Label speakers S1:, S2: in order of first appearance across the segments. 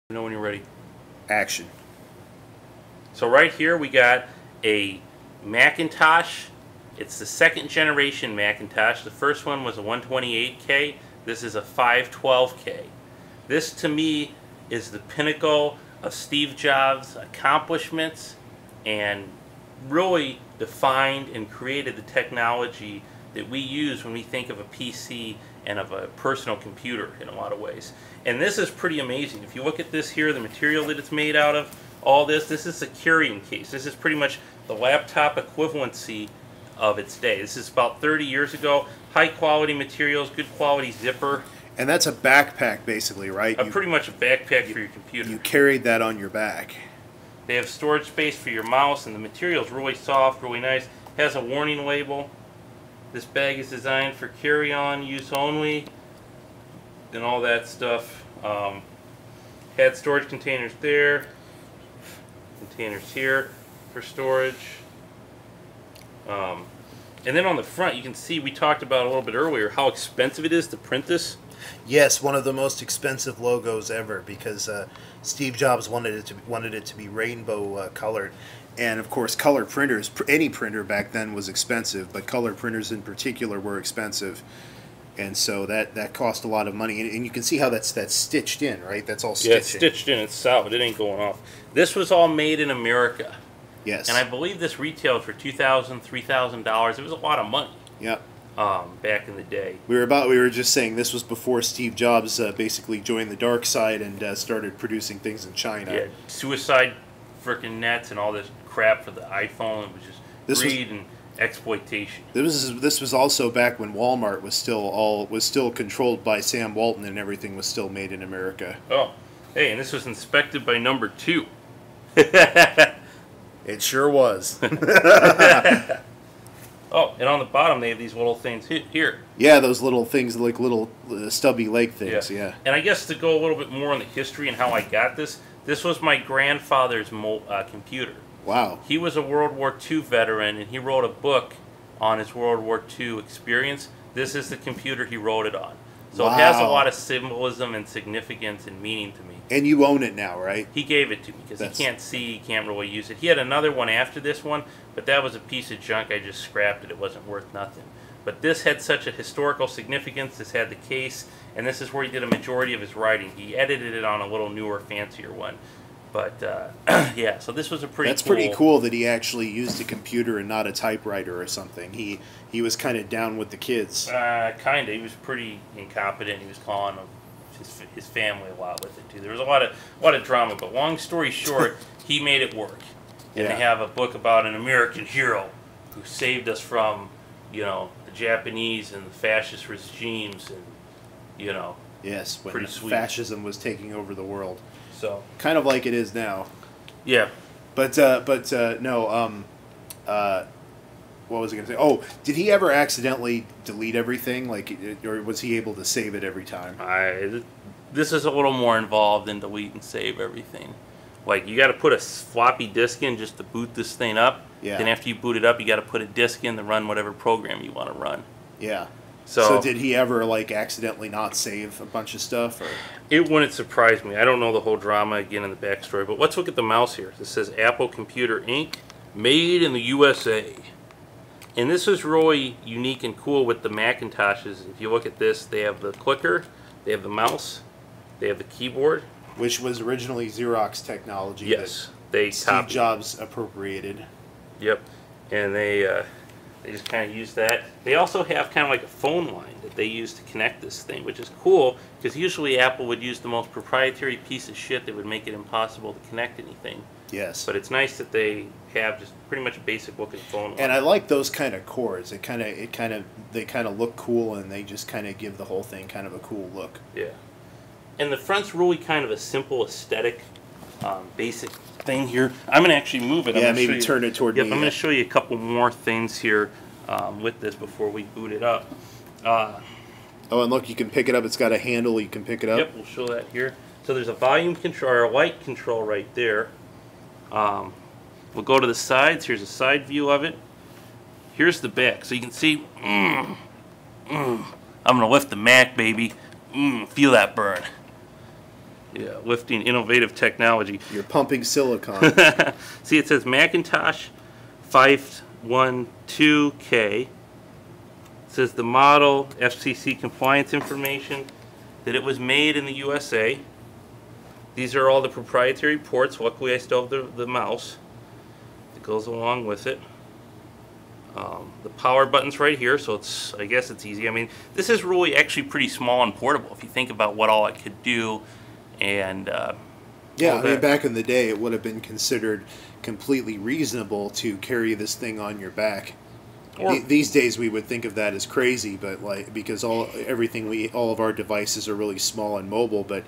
S1: Know when you're ready.
S2: Action.
S1: So right here we got a Macintosh. It's the second generation Macintosh. The first one was a 128K. This is a 512K. This to me is the pinnacle of Steve Jobs' accomplishments and really defined and created the technology that we use when we think of a PC and of a personal computer in a lot of ways. And this is pretty amazing. If you look at this here, the material that it's made out of, all this is a carrying case. This is pretty much the laptop equivalency of its day. This is about 30 years ago. High quality materials, good quality zipper.
S2: And that's a backpack basically, right?
S1: Pretty much a backpack for your computer.
S2: You carried that on your back.
S1: They have storage space for your mouse, and the material is really soft, really nice. Has a warning label. This bag is designed for carry-on use only, and all that stuff. Had storage containers there, containers here for storage. And then on the front, you can see we talked about a little bit earlier how expensive it is to print this.
S2: Yes, one of the most expensive logos ever because Steve Jobs wanted it to be rainbow colored. And of course, color printers, any printer back then was expensive, but color printers in particular were expensive. And so that cost a lot of money. And you can see how that's stitched in, right? That's all stitched in.
S1: Yeah, it's stitched in. It's solid. It ain't going off. This was all made in America.
S2: Yes.
S1: And I believe this retailed for $2,000, $3,000. It was a lot of money.
S2: Yep.
S1: Back in the day.
S2: We were just saying this was before Steve Jobs basically joined the dark side and started producing things in China.
S1: Yeah, suicide freaking nets and all this crap for the iPhone. It was just greed and exploitation.
S2: This was also back when Walmart was still controlled by Sam Walton and everything was still made in America.
S1: Oh, hey, and this was inspected by number 2.
S2: It sure was.
S1: Oh, and on the bottom they have these little things here.
S2: Yeah, those little things like little stubby leg things. Yeah.
S1: And I guess to go a little bit more on the history and how I got this was my grandfather's computer.
S2: Wow.
S1: He was a World War II veteran, and he wrote a book on his World War II experience. This is the computer he wrote it on. So
S2: wow.
S1: It has a lot of symbolism and significance and meaning to me.
S2: And you own it now, right?
S1: He gave it to me because he can't see, he can't really use it. He had another one after this one, but that was a piece of junk. I just scrapped it. It wasn't worth nothing. But this had such a historical significance. This had the case, and this is where he did a majority of his writing. He edited it on a little newer, fancier one. But, yeah, so this was a pretty
S2: That's pretty cool that he actually used a computer and not a typewriter or something. He was kind of down with the kids.
S1: Kind of. He was pretty incompetent. He was calling his family a lot with it, too. There was a lot of drama, but long story short, he made it work. And
S2: Yeah.
S1: they have a book about an American hero who saved us from, the Japanese and the fascist regimes and,
S2: Yes, when
S1: pretty sweet.
S2: fascism was taking over the world.
S1: So
S2: Kind of like it is now.
S1: yeah.
S2: But no, what was I going to say? Oh, did he ever accidentally delete everything? Or was he able to save it every time?
S1: This is a little more involved than delete and save everything. Like, you got to put a floppy disk in just to boot this thing up.
S2: Yeah.
S1: Then after you boot it up, you got to put a disk in to run whatever program you want to run.
S2: Yeah.
S1: So
S2: did he ever accidentally not save a bunch of stuff? Or?
S1: it wouldn't surprise me. I don't know the whole drama again in the backstory, but let's look at the mouse here. This says Apple Computer Inc., made in the USA. And this is really unique and cool with the Macintoshes. If you look at this, they have the clicker, they have the mouse, they have the keyboard.
S2: Which was originally Xerox technology.
S1: Yes,
S2: that Steve Jobs appropriated.
S1: Yep, and they just kind of use that. They also have kind of like a phone line that they use to connect this thing, which is cool because usually Apple would use the most proprietary piece of shit that would make it impossible to connect anything.
S2: Yes.
S1: But it's nice that they have just pretty much a basic looking phone line.
S2: And I like those kind of cords. They kind of look cool, and they just kind of give the whole thing kind of a cool look.
S1: Yeah. And the front's really kind of a simple aesthetic, basic thing here. I'm going to actually move it.
S2: Yeah, maybe turn it toward me.
S1: Yep, I'm going to show you a couple more things here with this before we boot it up.
S2: Oh, and look, you can pick it up. It's got a handle. You can pick it up.
S1: Yep, we'll show that here. So there's a volume control, or a light control right there. We'll go to the sides. Here's a side view of it. Here's the back. So you can see, I'm going to lift the Mac, baby. Feel that burn. Yeah, lifting innovative technology.
S2: You're pumping silicon.
S1: See, it says Macintosh 512K. It says the model, FCC compliance information, that it was made in the USA. These are all the proprietary ports. Luckily, I still have the mouse that goes along with it. The power button's right here, so I guess it's easy. I mean, this is really actually pretty small and portable if you think about what all it could do. And
S2: yeah, I mean, back in the day, it would have been considered completely reasonable to carry this thing on your back. These days, we would think of that as crazy, but because all of our devices are really small and mobile. But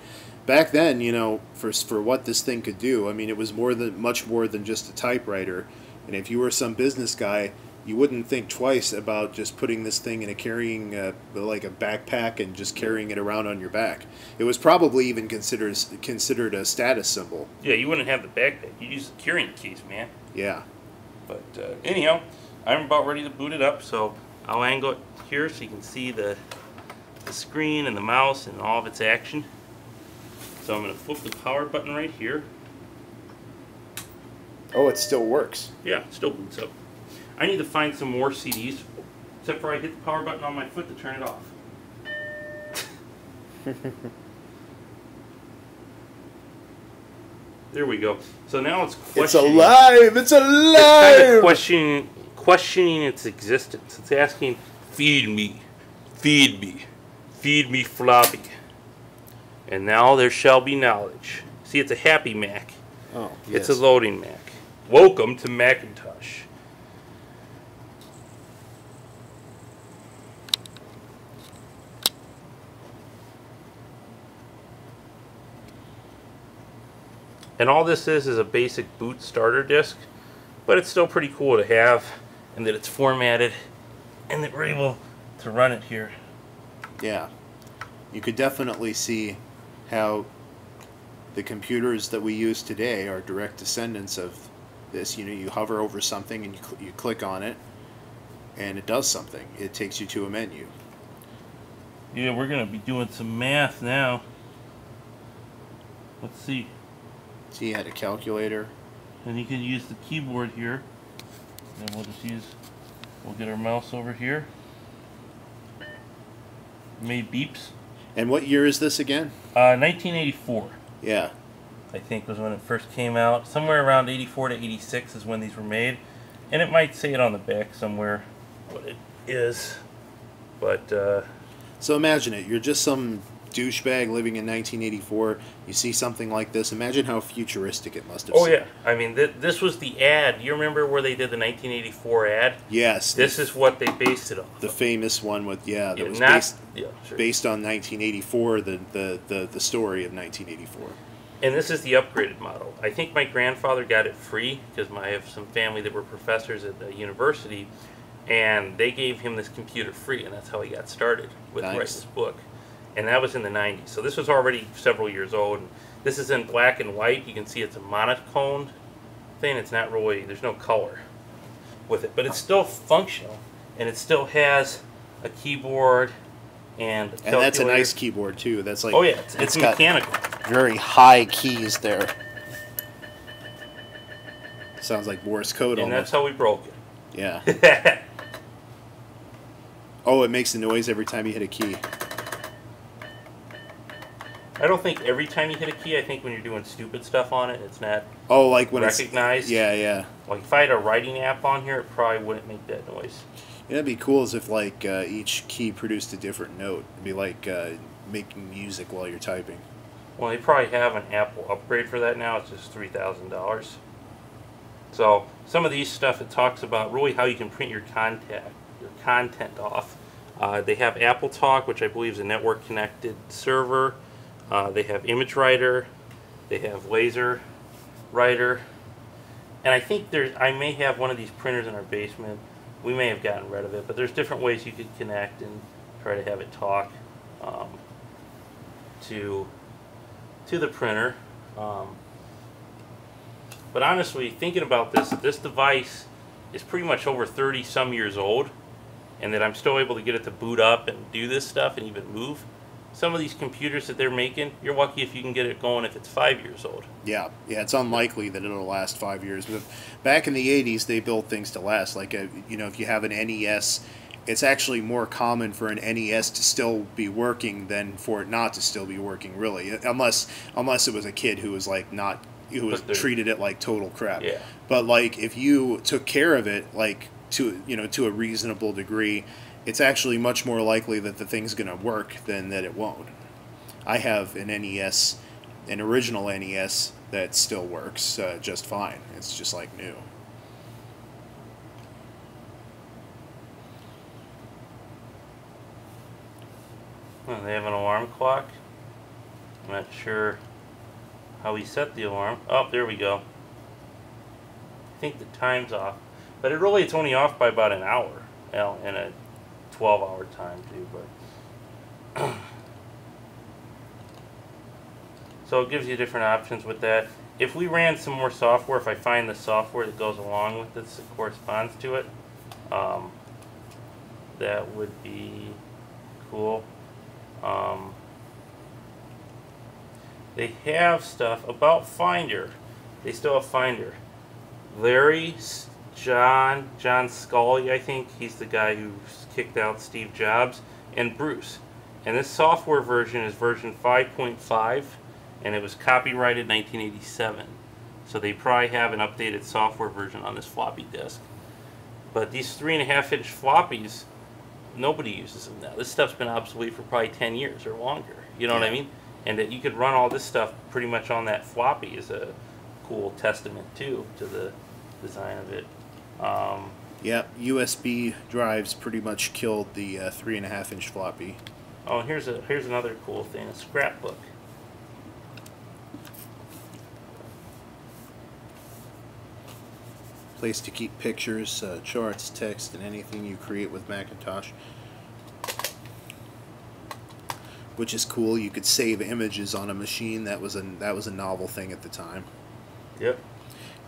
S2: back then, you know, for what this thing could do, I mean, it was much more than just a typewriter. And if you were some business guy, you wouldn't think twice about just putting this thing in like a backpack and just carrying it around on your back. It was probably even considered a status symbol.
S1: Yeah, you wouldn't have the backpack. You'd use the carrying case, man.
S2: Yeah.
S1: But anyhow, I'm about ready to boot it up, so I'll angle it here so you can see the screen and the mouse and all of its action. So I'm going to flip the power button right here.
S2: Oh, it still works.
S1: Yeah, it still boots up. I need to find some more CDs, except for I hit the power button on my foot to turn it off. There we go. So now it's questioning.
S2: It's alive! It's alive!
S1: It's kind of questioning its existence. It's asking, feed me, feed me, feed me floppy. And now there shall be knowledge. See, it's a happy Mac.
S2: Oh, yes.
S1: It's a loading Mac. Welcome to Macintosh. And all this is a basic boot starter disk, but it's still pretty cool to have, and that it's formatted, and that we're able to run it here.
S2: Yeah. You could definitely see how the computers that we use today are direct descendants of this. You know, you hover over something and you click on it, and it does something. It takes you to a menu.
S1: Yeah, we're going to be doing some math now. Let's see.
S2: See, you had a calculator.
S1: And you can use the keyboard here. And we'll get our mouse over here. Made beeps.
S2: And what year is this again?
S1: 1984.
S2: Yeah.
S1: I think was when it first came out. Somewhere around 84 to 86 is when these were made. And it might say it on the back somewhere what it is. But,
S2: so imagine it. You're just some douchebag living in 1984. You see something like this. Imagine how futuristic it must have
S1: oh,
S2: seemed.
S1: yeah. I mean, this was the ad. You remember where they did the 1984 ad?
S2: Yes.
S1: This is what they based it on.
S2: The famous one with, that was based on 1984, the story of 1984.
S1: And this is the upgraded model. I think my grandfather got it free because I have some family that were professors at the university, and they gave him this computer free, and that's how he got started with writing this book. And that was in the 90s. So this was already several years old. This is in black and white. You can see it's a monochrome thing. It's not really, there's no color with it. But it's still functional, and it still has a keyboard and a calculator.
S2: And that's a nice keyboard, too. That's like,
S1: oh, yeah, it's mechanical.
S2: Very high keys there. Sounds like Morse code almost.
S1: And that's how we broke it.
S2: Yeah. Oh, it makes a noise every time you hit a key.
S1: I don't think every time you hit a key. I think when you're doing stupid stuff on it, it's not
S2: when
S1: recognized.
S2: Yeah.
S1: Like if I had a writing app on here, it probably wouldn't make that noise.
S2: Yeah, it'd be cool as if each key produced a different note. It'd be like making music while you're typing.
S1: Well, they probably have an Apple upgrade for that now. It's just $3,000. So some of these stuff, it talks about really how you can print your content off. They have Apple Talk, which I believe is a network connected server. They have Image Writer. They have Laser Writer. And I think I may have one of these printers in our basement. We may have gotten rid of it, but there's different ways you could connect and try to have it talk to the printer. But honestly, thinking about this device is pretty much over 30 some years old, and that I'm still able to get it to boot up and do this stuff and even move. some of these computers that they're making, you're lucky if you can get it going if it's 5 years old.
S2: Yeah, it's unlikely that it'll last 5 years. But back in the '80s, they built things to last. Like, if you have an NES, it's actually more common for an NES to still be working than for it not to still be working. Really, unless it was a kid who was like not who was treated it like total crap.
S1: Yeah.
S2: But like if you took care of it, like to a reasonable degree, it's actually much more likely that the thing's going to work than that it won't. I have an NES, an original NES that still works just fine. It's just like new.
S1: Well, they have an alarm clock. I'm not sure how we set the alarm. Oh, there we go. I think the time's off. But it's only off by about an hour. Well, in a 12-hour time too, but so it gives you different options with that. If we ran some more software, if I find the software that goes along with this that corresponds to it, that would be cool. They have stuff about Finder. They still have Finder. John Scully, I think he's the guy who kicked out Steve Jobs, and Bruce. And this software version is version 5.5, and it was copyrighted 1987. So they probably have an updated software version on this floppy disk. But these 3.5-inch floppies, nobody uses them now. This stuff's been obsolete for probably 10 years or longer. You know what I mean? And that you could run all this stuff pretty much on that floppy is a cool testament too to the design of it.
S2: Yep, USB drives pretty much killed the 3.5-inch floppy.
S1: Oh, here's another cool thing: a scrapbook.
S2: Place to keep pictures, charts, text, and anything you create with Macintosh. Which is cool. You could save images on a machine. That was a novel thing at the time.
S1: Yep.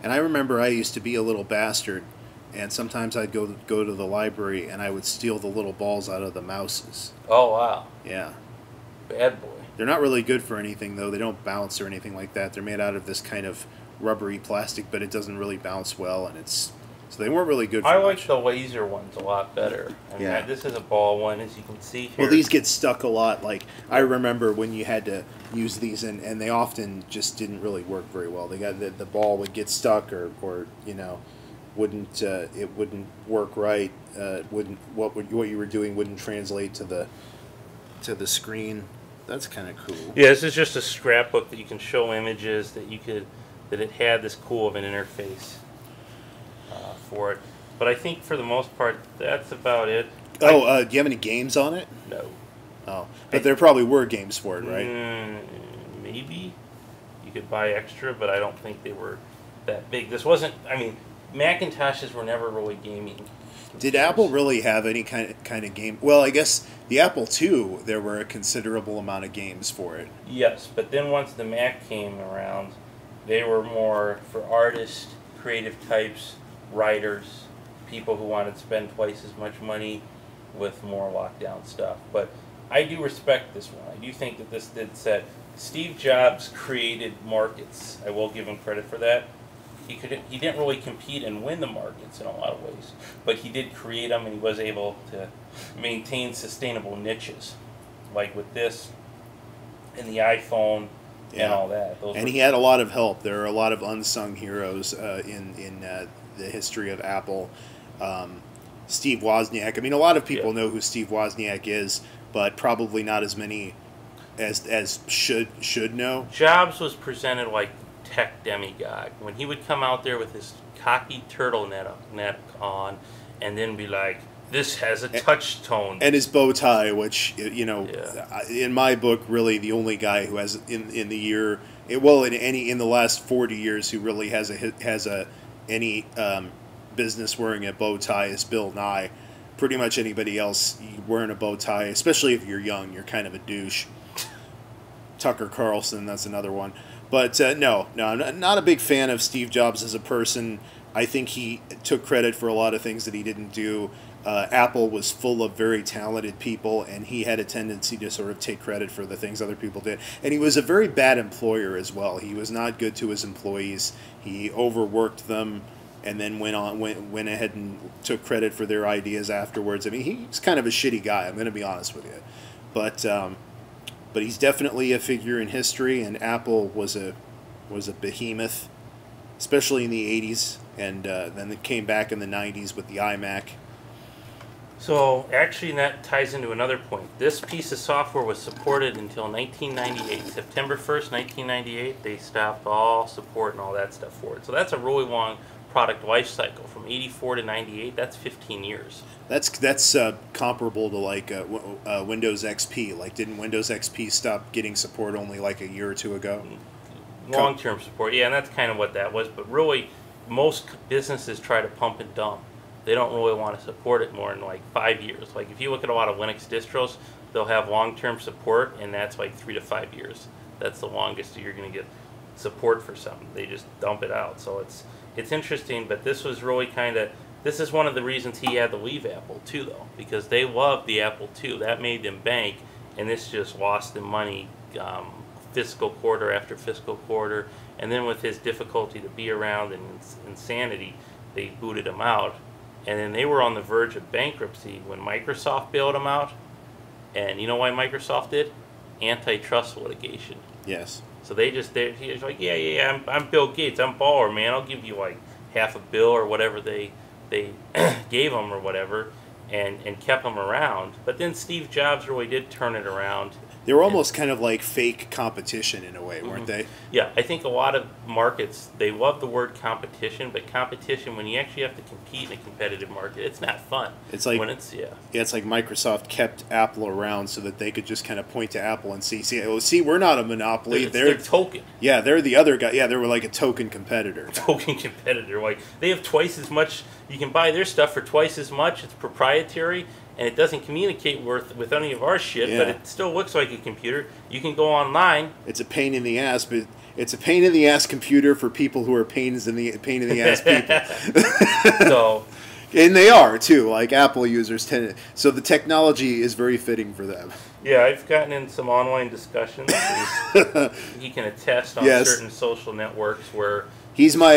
S2: And I remember I used to be a little bastard, and sometimes I'd go to the library and I would steal the little balls out of the mouses.
S1: Oh wow.
S2: Yeah.
S1: Bad boy.
S2: They're not really good for anything though. They don't bounce or anything like that. They're made out of this kind of rubbery plastic, but it doesn't really bounce well, and so they weren't really good for
S1: I
S2: much.
S1: like the laser ones a lot better. I mean,
S2: Yeah.
S1: This is a ball one, as you can see here.
S2: Well, these get stuck a lot. Like, I remember when you had to use these, and they often just didn't really work very well. They got the ball would get stuck, or wouldn't it wouldn't work right. Wouldn't what you were doing wouldn't translate to the screen. That's kind of cool.
S1: Yeah, this is just a scrapbook that you can show images that it had this cool of an interface for it. But I think for the most part, that's about it.
S2: Oh, do you have any games on it?
S1: No.
S2: Oh, but there probably were games for it, right?
S1: Maybe. You could buy extra, but I don't think they were that big. This wasn't, I mean, Macintoshes were never really gaming computers.
S2: Did Apple really have any kind of game? Well, I guess the Apple II, there were a considerable amount of games for it.
S1: Yes, but then once the Mac came around, they were more for artists, creative types, writers, people who wanted to spend twice as much money with more lockdown stuff. But I do respect this one. I do think that this did set. Steve Jobs created markets. I will give him credit for that. He didn't really compete and win the markets in a lot of ways, but he did create them, and he was able to maintain sustainable niches, like with this and the iPhone and all that.
S2: And he had a lot of help. There are a lot of unsung heroes in the history of Apple. Steve Wozniak. I mean, a lot of people know who Steve Wozniak is, but probably not as many as should know.
S1: Jobs was presented like tech demigod. When he would come out there with his cocky turtleneck on, and then be like, "This has a touch tone,"
S2: and his bow tie, which in my book, really the only guy who has in the last 40 years who really has any business wearing a bow tie is Bill Nye. Pretty much anybody else wearing a bow tie, especially if you're young, you're kind of a douche. Tucker Carlson, that's another one. But no, I'm not a big fan of Steve Jobs as a person. I think he took credit for a lot of things that he didn't do. Apple was full of very talented people, and he had a tendency to sort of take credit for the things other people did. And he was a very bad employer as well. He was not good to his employees. He overworked them, and then went ahead and took credit for their ideas afterwards. I mean, he's kind of a shitty guy. I'm going to be honest with you, but he's definitely a figure in history. And Apple was a behemoth, especially in the '80s, and then it came back in the '90s with the iMac.
S1: So actually that ties into another point. This piece of software was supported until 1998. September 1st, 1998, they stopped all support and all that stuff for it. So that's a really long product life cycle. From 84 to 98, that's 15 years.
S2: That's comparable to like Windows XP. Like, didn't Windows XP stop getting support only like a year or two ago?
S1: Long-term support, yeah, and that's kind of what that was. But really, most businesses try to pump and dump. They don't really want to support it more than like 5 years. Like if you look at a lot of Linux distros, they'll have long-term support, and that's like 3 to 5 years. That's the longest you're going to get support for something. They just dump it out. So it's interesting, but this was really this is one of the reasons he had to leave Apple too, though, because they loved the Apple II. That made them bank, and this just lost them money fiscal quarter after fiscal quarter. And then with his difficulty to be around and insanity, they booted him out. And then they were on the verge of bankruptcy when Microsoft bailed them out. And you know why Microsoft did? Antitrust litigation.
S2: Yes.
S1: So he was like, yeah, I'm Bill Gates, I'm baller, man. I'll give you like half a bill or whatever they gave him or whatever, and kept him around. But then Steve Jobs really did turn it around.
S2: They were almost kind of like fake competition in a way, weren't they?
S1: Yeah, I think a lot of markets, they love the word competition, but competition, when you actually have to compete in a competitive market, it's not fun.
S2: It's like it's like Microsoft kept Apple around so that they could just kind of point to Apple and see, we're not a monopoly.
S1: They're token.
S2: Yeah, they're the other guy. Yeah, they were like a token competitor.
S1: Token competitor. Like they have twice as much. You can buy their stuff for twice as much. It's proprietary. And it doesn't communicate with any of our shit, but it still looks like a computer. You can go online.
S2: It's a pain in the ass, but it's a pain in the ass computer for people who are pains in the ass people.
S1: So,
S2: and they are too. Like Apple users tend. So the technology is very fitting for them.
S1: Yeah, I've gotten in some online discussions. He can attest on certain social networks where.
S2: He's my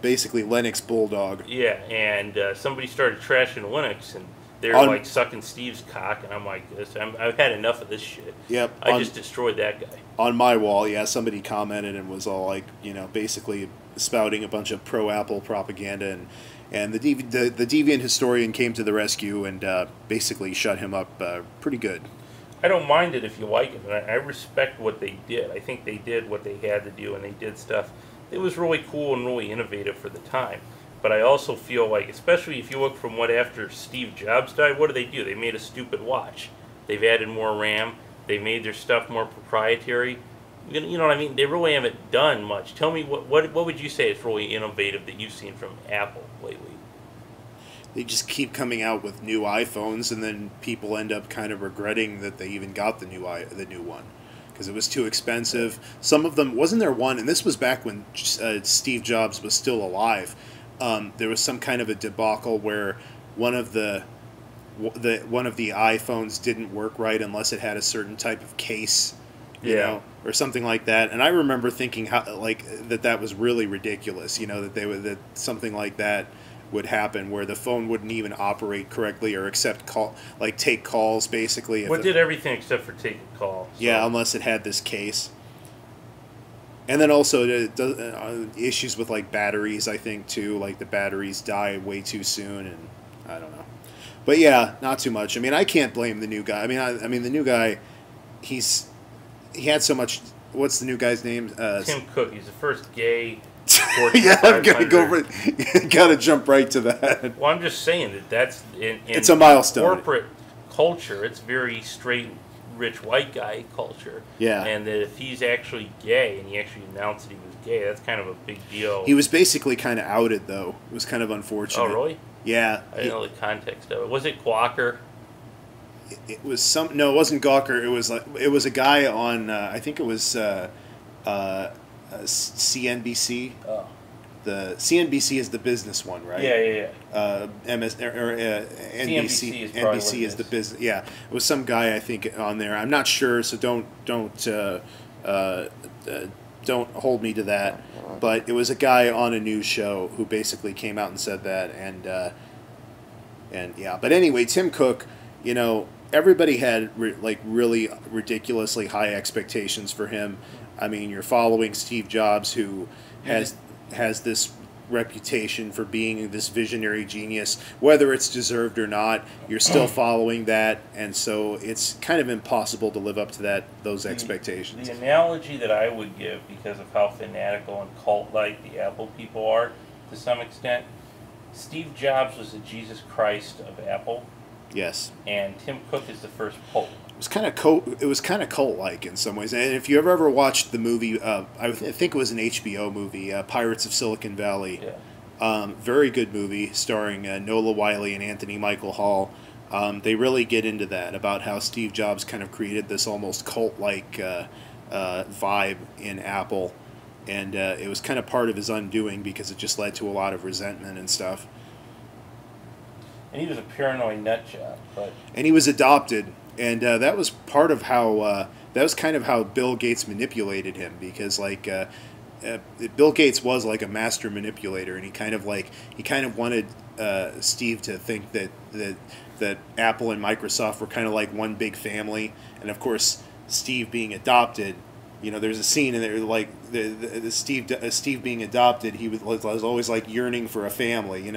S2: basically Linux bulldog.
S1: Yeah, and somebody started trashing Linux, and they're like sucking Steve's cock, and I'm like, I've had enough of this shit.
S2: Yep.
S1: I just destroyed that guy.
S2: On my wall, somebody commented and was all like, basically spouting a bunch of pro-Apple propaganda, and the Deviant historian came to the rescue and basically shut him up pretty good.
S1: I don't mind it if you like it, and I respect what they did. I think they did what they had to do, and they did stuff. It was really cool and really innovative for the time. But I also feel like, especially if you look from what after Steve Jobs died, what do? They made a stupid watch. They've added more RAM. They made their stuff more proprietary. You know what I mean? They really haven't done much. Tell me, what would you say is really innovative that you've seen from Apple lately?
S2: They just keep coming out with new iPhones, and then people end up kind of regretting that they even got the new one because it was too expensive. Some of them, wasn't there one, and this was back when Steve Jobs was still alive. There was some kind of a debacle where one of the iPhones didn't work right unless it had a certain type of case, you know, or something like that. And I remember thinking that was really ridiculous, that something like that would happen where the phone wouldn't even operate correctly or take calls basically.
S1: Well, it did everything except for taking calls. So.
S2: Yeah, unless it had this case. And then also issues with like batteries, I think too. Like the batteries die way too soon, and I don't know. But yeah, not too much. I mean, I can't blame the new guy. I mean the new guy, he had so much. What's the new guy's name?
S1: Tim Cook. He's the first gay.
S2: Yeah, I'm gonna gotta jump right to that.
S1: Well, I'm just saying that's
S2: it's a milestone.
S1: Corporate culture, it's very straight, rich white guy culture.
S2: Yeah,
S1: and that if he's actually gay and he actually announced that he was gay, that's kind of a big deal.
S2: He was basically kind of outed though. It was kind of unfortunate.
S1: Oh, really?
S2: Yeah.
S1: I didn't know the context of it. Was it Gawker?
S2: It was No, it wasn't Gawker. It was a guy on. I think it was. CNBC.
S1: Oh.
S2: the CNBC is the business one, right? NBC
S1: is probably
S2: NBC
S1: what it
S2: is the
S1: is.
S2: business. Yeah, it was some guy I think on there. I'm not sure, so don't hold me to that. But it was a guy on a news show who basically came out and said that, and yeah. But anyway, Tim Cook, everybody had really ridiculously high expectations for him. I mean, you're following Steve Jobs, who has this reputation for being this visionary genius. Whether it's deserved or not, you're still following that, and so it's kind of impossible to live up to those expectations.
S1: The analogy that I would give, because of how fanatical and cult-like the Apple people are, to some extent, Steve Jobs was the Jesus Christ of Apple.
S2: Yes.
S1: And Tim Cook is the first pope.
S2: It was kind of cult-like in some ways. And if you ever watched the movie, I think it was an HBO movie, Pirates of Silicon Valley.
S1: Yeah.
S2: Very good movie starring Nola Wiley and Anthony Michael Hall. They really get into that, about how Steve Jobs kind of created this almost cult-like vibe in Apple. And it was kind of part of his undoing, because it just led to a lot of resentment and stuff.
S1: And he was a paranoid nut job,
S2: and he was adopted, and that was part of how that was kind of how Bill Gates manipulated him, because Bill Gates was like a master manipulator, and he kind of wanted Steve to think that Apple and Microsoft were kind of like one big family, and of course Steve being adopted. There's a scene in there like the Steve being adopted. He was always like yearning for a family,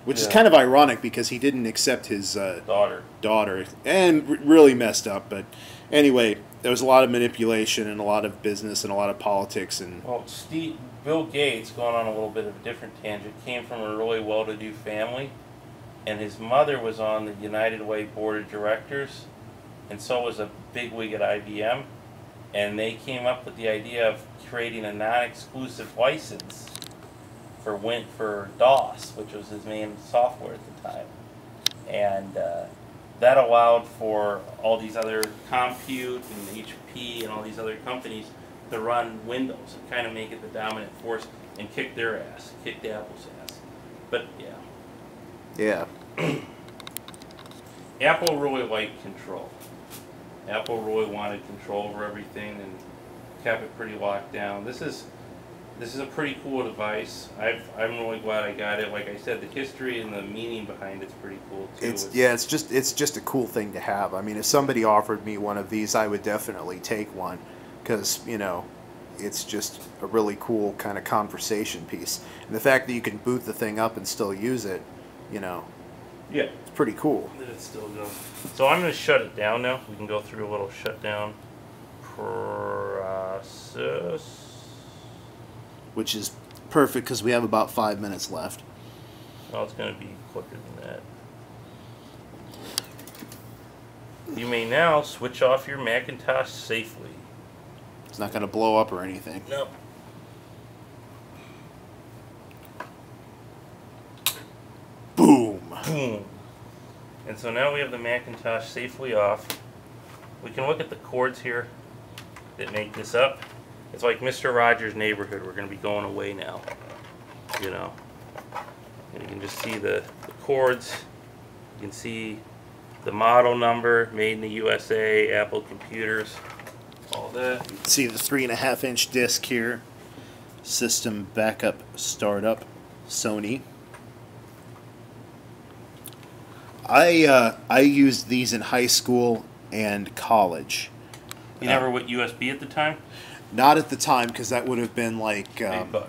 S2: which is kind of ironic, because he didn't accept his daughter, and really messed up. But anyway, there was a lot of manipulation and a lot of business and a lot of politics. And
S1: Bill Gates, going on a little bit of a different tangent, came from a really well-to-do family, and his mother was on the United Way board of directors, and so was a bigwig at IBM. And they came up with the idea of creating a non-exclusive license for DOS, which was his main software at the time. And that allowed for all these other Compute and HP and all these other companies to run Windows and kind of make it the dominant force and kick their ass, kicked Apple's ass. But
S2: yeah.
S1: Apple really liked control. Apple really wanted control over everything and kept it pretty locked down. This is a pretty cool device. I'm really glad I got it. Like I said, the history and the meaning behind it's pretty cool too.
S2: It's just a cool thing to have. I mean, if somebody offered me one of these, I would definitely take one, because it's just a really cool kind of conversation piece. And the fact that you can boot the thing up and still use it,
S1: yeah,
S2: it's pretty cool.
S1: It's still going. So I'm going to shut it down now. We can go through a little shutdown process.
S2: Which is perfect, because we have about 5 minutes left.
S1: Well, it's going to be quicker than that. You may now switch off your Macintosh safely.
S2: It's not going to blow up or anything.
S1: Nope.
S2: Boom.
S1: Boom. And so now we have the Macintosh safely off. We can look at the chords here that make this up. It's like Mr. Rogers' Neighborhood. We're going to be going away now. And you can just see the chords. You can see the model number, made in the USA, Apple computers, all that.
S2: You can see the 3.5-inch disc here. System backup startup, Sony. I used these in high school and college.
S1: You never went USB at the time?
S2: Not at the time, because that would have been like
S1: $8.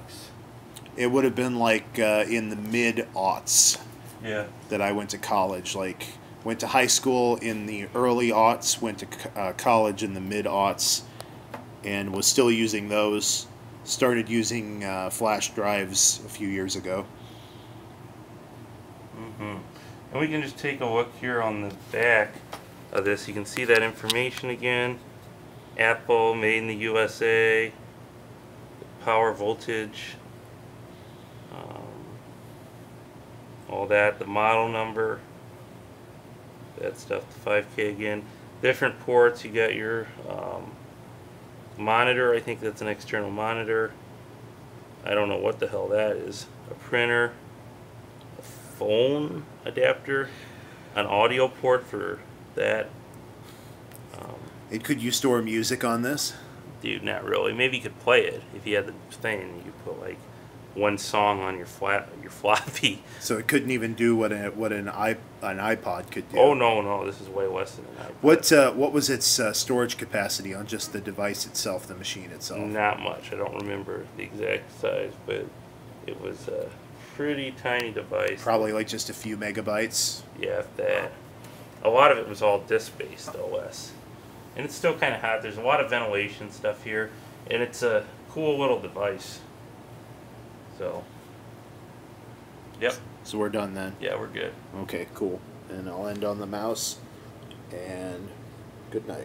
S2: It would have been like in the mid-aughts.
S1: Yeah.
S2: That I went to college. Like, went to high school in the early aughts, went to college in the mid-aughts, and was still using those. Started using flash drives a few years ago.
S1: Mm-hmm. And we can just take a look here on the back of this. You can see that information again. Apple, made in the USA, power voltage, all that, the model number, that stuff, the 5K again. Different ports, you got your monitor, I think that's an external monitor. I don't know what the hell that is. A printer, a phone adapter, an audio port for that.
S2: And could you store music on this?
S1: Dude, not really. Maybe you could play it if you had the thing. You could put like one song on your floppy.
S2: So it couldn't even do what an iPod could do.
S1: Oh no, this is way less than an iPod.
S2: What was its storage capacity on just the device itself, the machine itself?
S1: Not much. I don't remember the exact size, but it was a pretty tiny device.
S2: Probably like just a few megabytes.
S1: Yeah, if that. A lot of it was all disk-based OS. And it's still kind of hot. There's a lot of ventilation stuff here, and it's a cool little device. So, yep.
S2: So we're done then.
S1: Yeah, we're good.
S2: Okay, cool. And I'll end on the mouse. And good night.